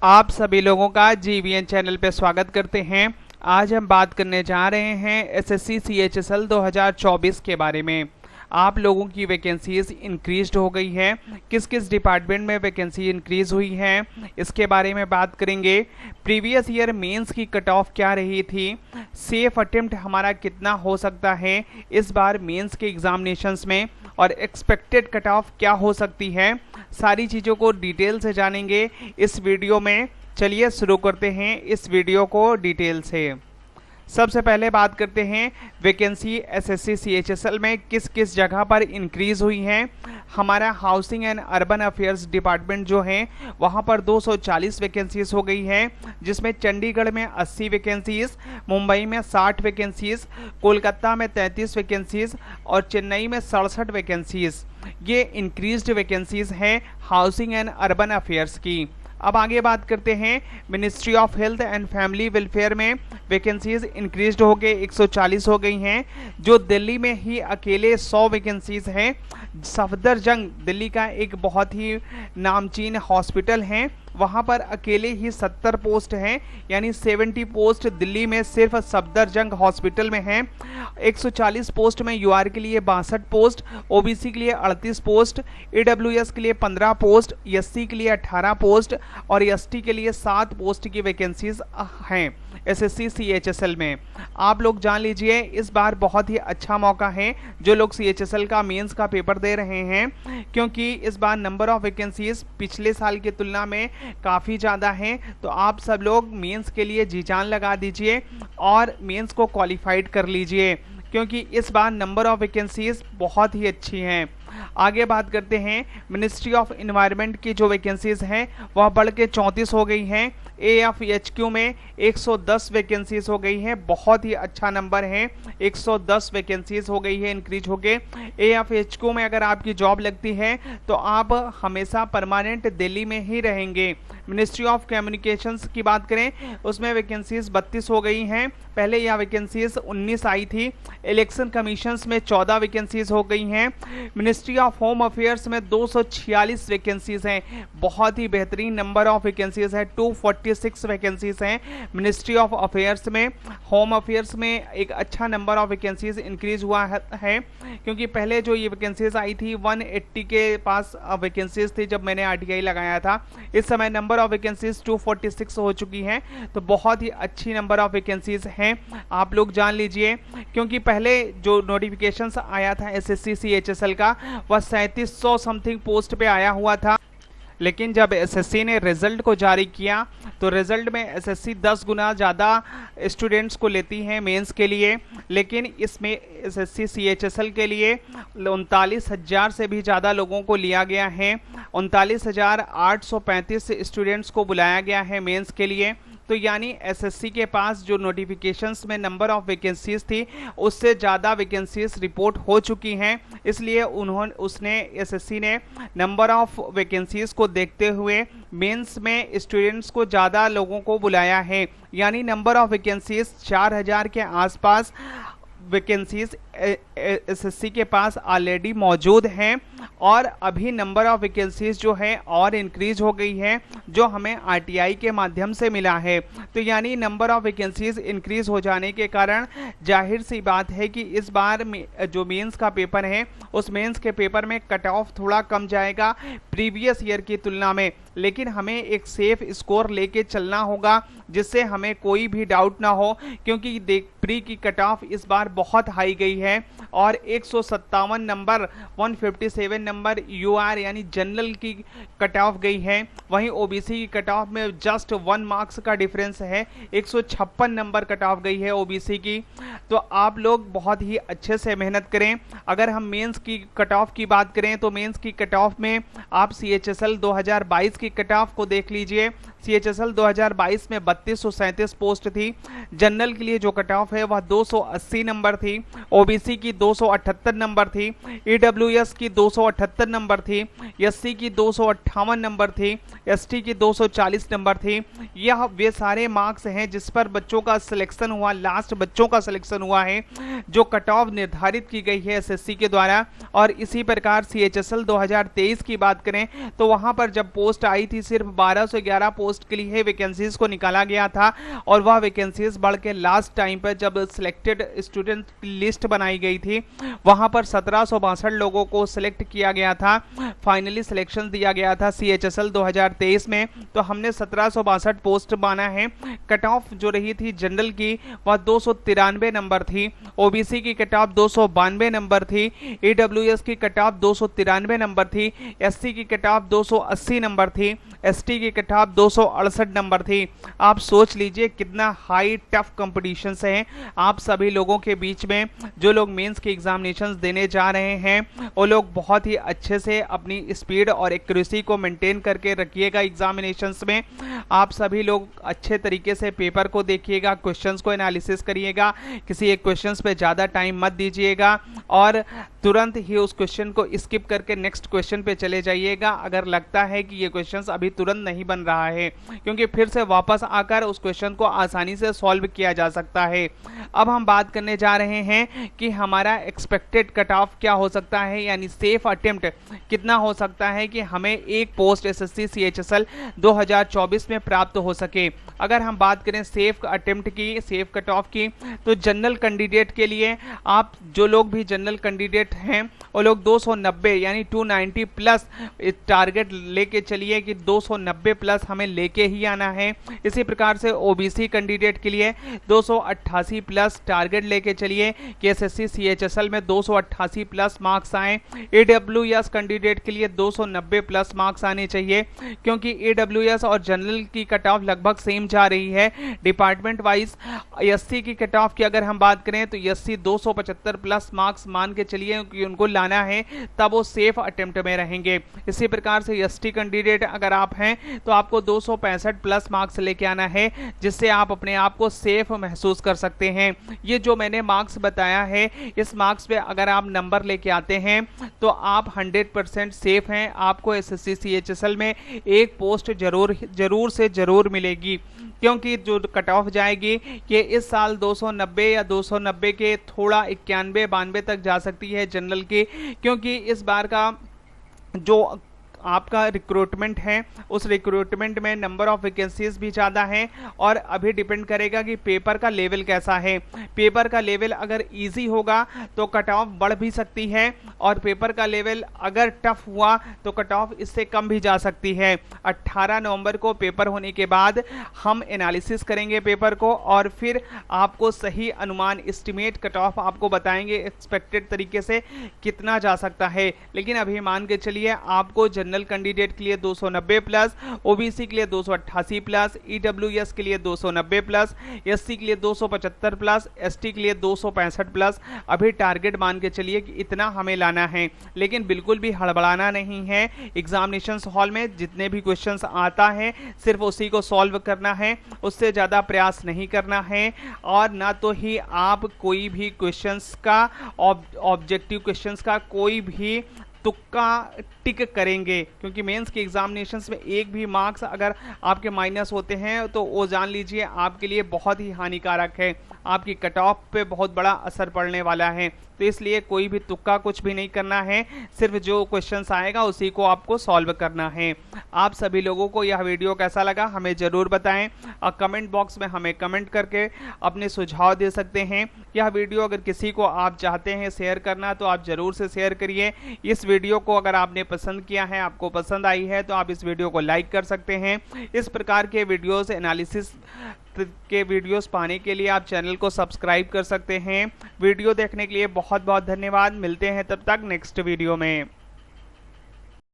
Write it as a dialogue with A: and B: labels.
A: आप सभी लोगों का जीवीएन चैनल पे स्वागत करते हैं। आज हम बात करने जा रहे हैं एसएससी सीएचएसएल 2024 के बारे में। आप लोगों की वैकेंसीज इंक्रीज्ड हो गई है, किस किस डिपार्टमेंट में वैकेंसी इंक्रीज हुई है इसके बारे में बात करेंगे। प्रीवियस ईयर मेंस की कट ऑफ क्या रही थी, सेफ अटेम्प्ट हमारा कितना हो सकता है इस बार मेंस के एग्जामिनेशंस में, और एक्सपेक्टेड कट ऑफ क्या हो सकती है, सारी चीज़ों को डिटेल से जानेंगे इस वीडियो में। चलिए शुरू करते हैं इस वीडियो को डिटेल से। सबसे पहले बात करते हैं वैकेंसी एसएससी सीएचएसएल में किस किस जगह पर इंक्रीज हुई है। हमारा housing and urban affairs department जो है वहां पर 240 वैकेंसीज हो गई है, जिसमें चंडीगढ़ में 80 वैकेंसीज, मुंबई में 60 वैकेंसीज, कोलकाता में 33 वैकेंसीज और चेन्नई में 67 वैकेंसीज। ये इंक्रीज्ड वैकेंसीज हैं हाउसिंग एंड अर्बन अफेयर्स की। अब आगे बात करते हैं ministry of health and family welfare में वैकेंसीज इंक्रीज्ड हो गए 140 हो गई हैं। जो दिल्ली में ही अकेले 100 वैकेंसीज हैं। सफदरजंग दिल्ली का एक बहुत ही नामचीन हॉस्पिटल है, वहाँ पर अकेले ही 70 पोस्ट हैं, यानी 70 पोस्ट दिल्ली में सिर्फ सफदरजंग हॉस्पिटल में हैं। 140 पोस्ट में यूआर के लिए 62 पोस्ट, ओबीसी के लिए 38 पोस्ट, ईडब्ल्यूएस के लिए 15 पोस्ट, एससी के लिए 18 पोस्ट और एसटी के लिए 7 पोस्ट की वैकेंसीज हैं एसएससी सीएचएसएल में। आप लोग जान लीजिए इस बार बहुत ही अच्छा मौका है जो लोग सीएचएसएल का मेंस का पेपर दे रहे हैं, क्योंकि इस बार नंबर ऑफ वैकेंसीज पिछले साल की तुलना में काफ़ी ज़्यादा हैं। तो आप सब लोग मेंस के लिए जी जान लगा दीजिए और मेंस को क्वालिफाइड कर लीजिए, क्योंकि इस बार नंबर ऑफ वैकेंसीज बहुत ही अच्छी हैं। आगे बात करते हैं मिनिस्ट्री ऑफ एनवायरनमेंट की जो वैकेंसीज हैं वह बढ़ के 34 हो गई हैं। एएफएचक्यू में 110 वैकेंसीज हो गई हैं, बहुत ही अच्छा नंबर है। 110 वैकेंसीज हो गई है इंक्रीज हो गए। एएफएचक्यू में अगर आपकी जॉब लगती है तो आप हमेशा परमानेंट दिल्ली में ही रहेंगे। मिनिस्ट्री ऑफ कम्युनिकेशंस की बात करें उसमें वैकेंसीज 32 हो गई हैं, पहले यह वैकेंसीज 19 आई थी। इलेक्शन कमीशंस में 14 वैकेंसीज हो गई हैं। मिनिस्ट्री ऑफ होम अफेयर्स में 246 वैकेंसीज हैं, बहुत ही बेहतरीन नंबर ऑफ वैकेंसीज है। 246 वैकेंसीज हैं मिनिस्ट्री ऑफ अफेयर्स में। होम अफेयर्स में एक अच्छा नंबर ऑफ वैकेंसीज इंक्रीज हुआ है, क्योंकि पहले जो ये वैकेंसीज आई थी 180 के पास वैकेंसीज थी जब मैंने आरटीआई लगाया था। इस समय नंबर ऑफ वैकेंसीज 246 हो चुकी हैं, तो बहुत ही अच्छी नंबर ऑफ वैकेंसीज हैं। आप लोग जान लीजिए, क्योंकि पहले जो नोटिफिकेशंस आया था एसएससी सीएचएसएल का वह 3700 समथिंग पोस्ट पे आया हुआ था, लेकिन जब एसएससी ने रिजल्ट को जारी किया तो रिजल्ट में एसएससी 10 गुना ज़्यादा स्टूडेंट्स को लेती है मेंस के लिए, लेकिन इसमें एसएससी सीएचएसएल के लिए 39,000 से भी ज़्यादा लोगों को लिया गया है। 39,835 स्टूडेंट्स को बुलाया गया है मेंस के लिए। तो यानी एसएससी के पास जो नोटिफिकेशंस में नंबर ऑफ वैकेंसीज थी उससे ज़्यादा वैकेंसीज रिपोर्ट हो चुकी हैं, इसलिए उसने एसएससी ने नंबर ऑफ वैकेंसीज को देखते हुए मेंस में स्टूडेंट्स को ज़्यादा लोगों को बुलाया है। यानी नंबर ऑफ वैकेंसीज 4000 के आसपास वैकेंसीज एसएससी के पास ऑलरेडी मौजूद हैं, और अभी नंबर ऑफ वैकेंसीज जो है और इंक्रीज हो गई है जो हमें आरटीआई के माध्यम से मिला है। तो यानी नंबर ऑफ वैकेंसीज इंक्रीज हो जाने के कारण जाहिर सी बात है कि इस बार जो मेंस का पेपर है उस मेंस के पेपर में कट ऑफ थोड़ा कम जाएगा प्रीवियस ईयर की तुलना में, लेकिन हमें एक सेफ स्कोर लेके चलना होगा जिससे हमें कोई भी डाउट ना हो, क्योंकि प्री की कट ऑफ इस बार बहुत हाई गई है और 157 नंबर 157 नंबर यूआर यानी जनरल की कट ऑफ गई है। वहीं ओबीसी की कट ऑफ में जस्ट 1 मार्क्स का डिफरेंस है, 156 नंबर कट ऑफ गई है ओबीसी की। तो आप लोग बहुत ही अच्छे से मेहनत करें। अगर हम मेंस की कट ऑफ की बात करें तो मेंस की कट ऑफ में आप सीएचएसएल 2022 की कट ऑफ को देख लीजिए। सीएचएसएल 2022 में 3237 पोस्ट थी। जनरल के लिए जो कट ऑफ है वह 280 नंबर थी, ओबीसी की 278 नंबर थी, ईडब्ल्यूएस की 278 नंबर थी, एससी की 258 नंबर थी, एसटी की 240 नंबर थी। यह वे सारे मार्क्स हैं जिस पर बच्चों का सिलेक्शन हुआ, लास्ट बच्चों का सिलेक्शन हुआ है, जो कट ऑफ निर्धारित की गई है एसएससी के द्वारा। और इसी प्रकार सीएचएसएल 2023 की बात करें तो वहां पर जब पोस्ट आई थी सिर्फ 1211 पोस्ट के लिए वैकेंसीज को निकाला गया था, और वह वैकेंसीज बढ़ के लास्ट टाइम पर जब सिलेक्टेड स्टूडेंट लिस्ट बनाई गई थी वहां पर 1762 लोगों को सिलेक्ट किया गया था। फाइनली सिलेक्शन दिया गया था CHSL 2023 में, तो हमने 1762 पोस्ट माना है। कट ऑफ जो रही थी जनरल की वह 293 नंबर थी, ओबीसी की कट ऑफ 292 नंबर थी, EWS की कट ऑफ 293 नंबर थी, SC की कट ऑफ 280 नंबर थी, ST की कट ऑफ 268 नंबर थी। आप सोच लीजिए कितना हाई टफ कंपटीशन है आप सभी लोगों के बीच में। जो लोग मेंस के एग्जामिनेशंस देने जा रहे हैं वो लोग बहुत ही अच्छे से अपनी स्पीड और एक्यूरेसी को मेंटेन करके रखिएगा। एग्जामिनेशंस में आप सभी लोग अच्छे तरीके से पेपर को देखिएगा, क्वेश्चंस को एनालिसिस करिएगा, किसी एक क्वेश्चंस पे ज़्यादा टाइम मत दीजिएगा और तुरंत ही उस क्वेश्चन को स्किप करके नेक्स्ट क्वेश्चन पे चले जाइएगा अगर लगता है कि ये क्वेश्चंस अभी तुरंत नहीं बन रहा है, क्योंकि फिर से वापस आकर उस क्वेश्चन को आसानी से सॉल्व किया जा सकता है। अब हम बात करने जा रहे हैं कि हमारा एक्सपेक्टेड कट ऑफ क्या हो सकता है, यानी सेफ अटेम्प्ट कितना हो सकता है कि हमें एक पोस्ट SSC CHSL 2024 में प्राप्त हो सके। अगर हम बात करें सेफ अटेम्प्ट की, सेफ कट ऑफ की, तो जनरल कैंडिडेट के लिए आप जो लोग भी जनरल कैंडिडेट हैं वो लोग 290 यानी 290 प्लस टारगेट लेके चलिए कि 290 प्लस हमें लेके ही आना है। इसी प्रकार से ओबीसी कैंडिडेट के लिए 288 प्लस टारगेट लेके चलिए कि SSC CHSL में 288 प्लस मार्क्स आए। AWS कैंडिडेट के लिए 290 प्लस मार्क्स आने चाहिए, क्योंकि AWS और जनरल की कट ऑफ लगभग सेम जा रही है डिपार्टमेंट वाइज। SC की कट ऑफ की अगर हम बात करें तो SC 275 प्लस मार्क्स मान के चलिए कि उनको लाना है, तब वो सेफ अटेम्प्ट में रहेंगे। इसी प्रकार से ST कैंडिडेट अगर आप हैं तो आपको 265 प्लस मार्क्स लेके आना है, जिससे आप अपने आप को सेफ महसूस कर सकते हैं। ये जो मैंने मार्क्स बताया है, इस मार्क्स पे अगर आप नंबर लेके आते हैं तो आप 100% सेफ हैं। आपको SSC CHSL में एक पोस्ट जरूर से जरूर मिलेगी, क्योंकि जो कट ऑफ जाएगी कि इस साल 290 या 290 के थोड़ा 91-92 तक जा सकती है जनरल की, क्योंकि इस बार का जो आपका रिक्रूटमेंट है उस रिक्रूटमेंट में नंबर ऑफ वैकेंसीज भी ज़्यादा हैं, और अभी डिपेंड करेगा कि पेपर का लेवल कैसा है। पेपर का लेवल अगर इजी होगा तो कट ऑफ बढ़ भी सकती है, और पेपर का लेवल अगर टफ हुआ तो कट ऑफ इससे कम भी जा सकती है। 18 नवंबर को पेपर होने के बाद हम एनालिसिस करेंगे पेपर को, और फिर आपको सही अनुमान एस्टिमेट कट ऑफ आपको बताएंगे एक्सपेक्टेड तरीके से कितना जा सकता है। लेकिन अभी मान के चलिए आपको जनरल कैंडिडेट के लिए 290 प्लस, ओबीसी के लिए 288 प्लस, EWS के लिए 290 प्लस, SC के लिए 275 प्लस, ST के लिए 265 प्लस अभी टारगेट मान के चलिए कि इतना हमें लाना है। लेकिन बिल्कुल भी हड़बड़ाना नहीं है। एग्जामिनेशन हॉल में जितने भी क्वेश्चंस आता है सिर्फ उसी को सॉल्व करना है, उससे ज़्यादा प्रयास नहीं करना है, और ना तो ही आप कोई भी क्वेश्चंस का ऑब्जेक्टिव क्वेश्चंस का कोई भी तुक्का टिक करेंगे, क्योंकि मेंस के एग्जामिनेशंस में एक भी मार्क्स अगर आपके माइनस होते हैं तो वो जान लीजिए आपके लिए बहुत ही हानिकारक है, आपकी कट ऑफ पे बहुत बड़ा असर पड़ने वाला है। तो इसलिए कोई भी तुक्का कुछ भी नहीं करना है, सिर्फ जो क्वेश्चंस आएगा उसी को आपको सॉल्व करना है। आप सभी लोगों को यह वीडियो कैसा लगा हमें ज़रूर बताएं, और कमेंट बॉक्स में हमें कमेंट करके अपने सुझाव दे सकते हैं। यह वीडियो अगर किसी को आप चाहते हैं शेयर करना तो आप ज़रूर से शेयर करिए। इस वीडियो को अगर आपने पसंद किया है, आपको पसंद आई है, तो आप इस वीडियो को लाइक कर सकते हैं। इस प्रकार के वीडियोस एनालिसिस के वीडियोस पाने के लिए आप चैनल को सब्सक्राइब कर सकते हैं। वीडियो देखने के लिए बहुत बहुत धन्यवाद। मिलते हैं तब तक नेक्स्ट वीडियो में।